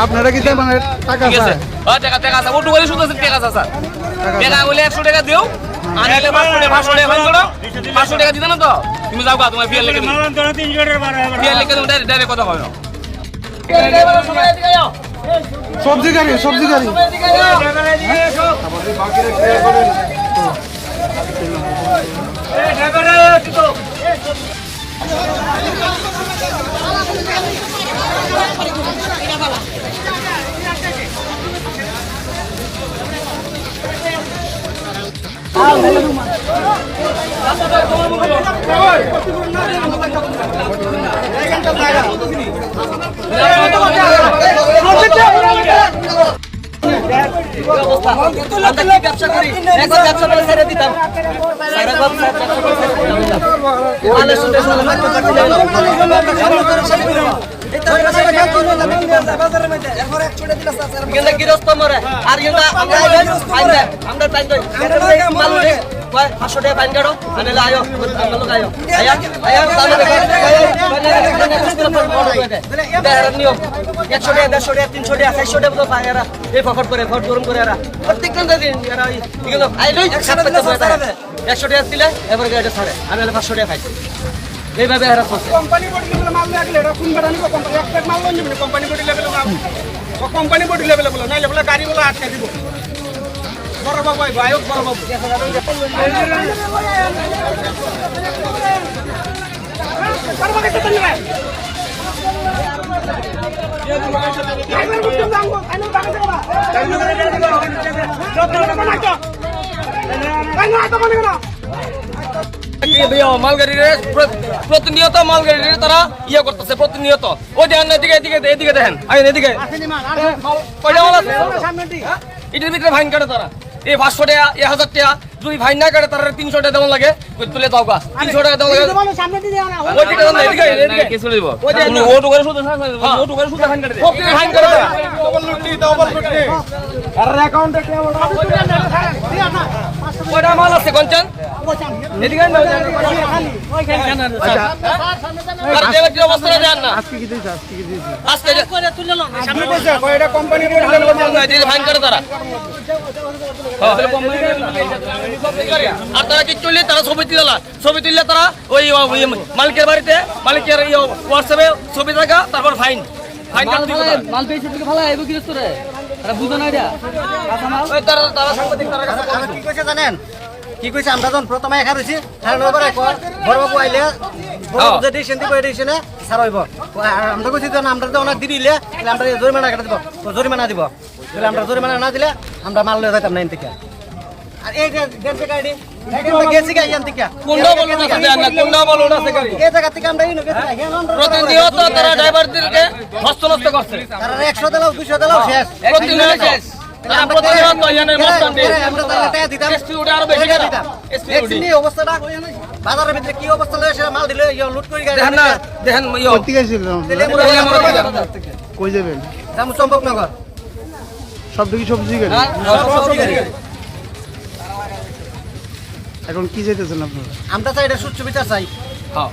আপনারা কি মানে টাকা আছে? টাকা টাকা আছে, ওটু করে শুধু টাকা আছে স্যার। টাকা বলে 100 টাকা দিও, আনলে 500 টাকা ফাইন করো। 500 টাকা দিতে না তো তুমি যাও গা, তোমার ফিয়ার লিখে দিও। ফিয়ার লিখে দিও, ডাইরেক্ট কথা কইও। সবজি গাড়ি ব্যবসা করি, একবার ব্যবসা করে ছেড়ে দিতাম। গৃহস্থ মরে আর আমরা 500 টাকা ফাইন কাটো, আনলে আয়ো আয়ো নিয়ম 100 টাকা 150 টাকা 300 টাকা 400 টাকা তো পায় এরা। এই ফকট করে ভোট গরম করে এরা প্রত্যেকটা দিন এরা আইলই 100 টাকা দিলে এবার গাড়িটা ছাড়ে, আমি 500 টাকা খাইছি। এইভাবে এরা চলছে। কোম্পানি বডি লেভেলে মাল লাগলে এটা কোন বেটা নিব? কোম্পানি এক প্যাক মাল লই নিব, কোম্পানি বডি লেভেলে মাল। ও কোম্পানি বডি লেভেলে বলে নাইলে বলে গাড়ি বলে আটকে দিব। বড় বাবু ভাই বড় বাবু প্রতিনিয়ত মালগাড়ি তারা ইয়ে করতেছে, প্রতিনিয়ত। ওই দেখেন এদিকে এদিকে এদিকে দেখেন, এদিকে এটার ভিতরে ফাইন কাটে তারা। এই 500 টাকা 1000 টাকা যদি ফাইন না কাটে তারা 300 টাকা দেওয়া লাগে, তুলে দাও গা 300 টাকা দেওয়া লাগে। ওটু করে শুধু ফাইন কাটে দেয়, ফাইন করে দেয়। কয়টা মাল আছে কঞ্চন? এদিকে অবস্থা দেন না। আজকে কোম্পানি ফাইন করে তারা। আর তারা কি চললে তারা ছবি তুললে তারা ওই মালিকের বাড়িতে মালিকের হোয়াটসঅ্যাপে ছবি থাকা, তারপর ফাইন মাল পেয়েছে ভালো গৃহস্থরে বুঝো না এটা। তারা সাংবাদিক তারা কি কইছে জানেন? কি কইছে? আমরা যখন প্রথমে একা রয়েছি বড়বাবু আইলে যে ডিসিশন দিব এই ডিসিশনে ছাড় হইব। আমরা কইছি যখন আমরা যখন দিলে আমরা জরিমানা কাটা দিব, জরিমানা দিব। তাহলে আমরা জরিমানা না দিলে আমরা মাল লয়ে যাইতাম না এন থেকে। আর এই যে গেছে গাড়ি গেছি গাড়ি এন থেকে কোনটা বলুন না দেন না, কোনটা বলুন না গাড়ি এই জায়গা থেকে আমরা ইনো গেছি প্রতিনিয়ত তারা ড্রাইভারদেরকে হস্তনষ্ট করছে। তারা 100 দিলাও 200 দিলাও শেষ, প্রতিনিয়ত শেষ। তারা প্রতিনিয়ত ইয়ানের মস্তান দেয়। আমরা তাহলে টাকা দিতাম, এসপিউডে আরো বেশি দিতাম। এসপিউডে অবস্থাটা বাজারের ভিতরে কি অবস্থা লয় সেটা মাল দিলে লুট করে গাড়ি দেখেন না, দেখেন কই যাবেন? চম্পকনগর সব দিকে সবজি গাড়ি। এখন কি চাইতেছেন আপনারা? আমরা চাই এটা সুচ্ছ বিচার চাই। হ্যাঁ